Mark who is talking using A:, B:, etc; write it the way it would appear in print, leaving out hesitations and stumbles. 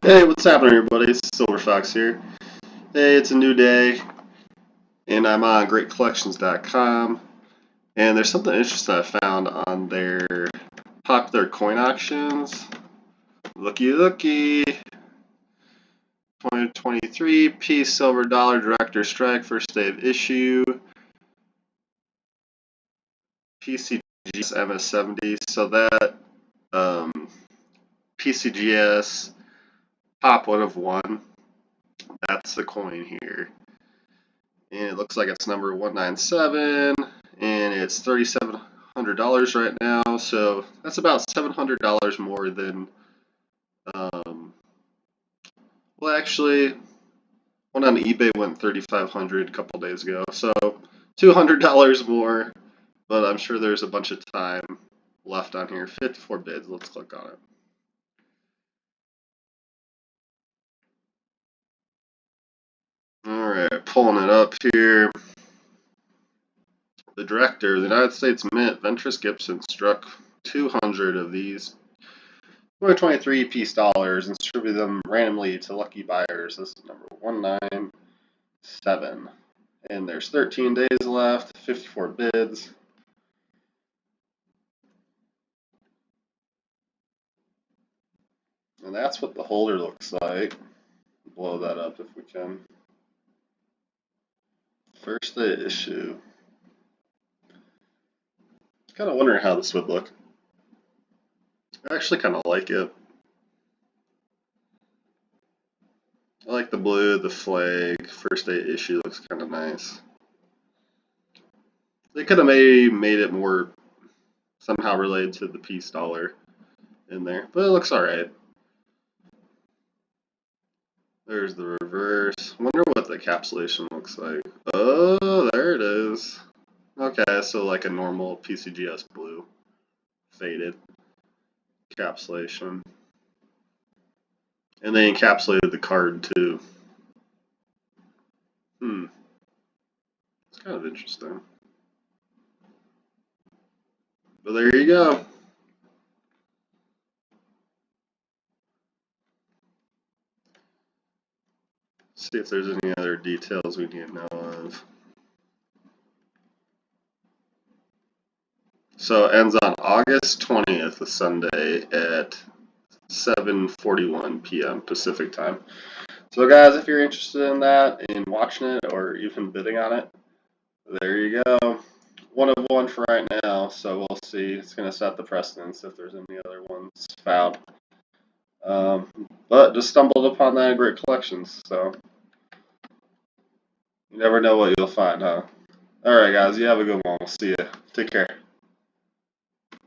A: Hey, what's happening, everybody? It's Silver Fox here. Hey, it's a new day, and I'm on GreatCollections.com, and there's something interesting I found on their popular coin auctions. Looky, looky. 2023 piece silver dollar Director Strike, first day of issue. PCGS MS70. So that PCGS Pop 1 of 1. That's the coin here. And it looks like it's number 197, and it's $3,700 right now, so that's about $700 more than, well, actually, one on eBay went $3,500 a couple days ago, so $200 more, but I'm sure there's a bunch of time left on here. 54 bids. Let's click on it. Alright, pulling it up here. The director of the United States Mint, Ventris Gibson, struck 200 of these 2023 piece dollars and distributed them randomly to lucky buyers. This is number 197. And there's 13 days left, 54 bids. And that's what the holder looks like. Blow that up if we can. First day issue. Kind of wondering how this would look. I actually kind of like it. I like the blue, the flag. First day issue looks kind of nice. They could have maybe made it more somehow related to the piece dollar in there, but it looks alright. There's the reverse. Wonder what the encapsulation looks like. Oh, there it is. Okay, so like a normal PCGS blue. Faded encapsulation. And they encapsulated the card too. It's kind of interesting. But there you go. See if there's any other details we need to know of. So it ends on August 20th, a Sunday at 7:41 p.m. Pacific time. So guys, if you're interested in that, in watching it, or even bidding on it, there you go. 1 of 1 for right now, so we'll see. It's going to set the precedence if there's any other ones found. But just stumbled upon that in Great Collections, so you never know what you'll find, huh? Alright guys, you have a good one. We'll see you. Take care.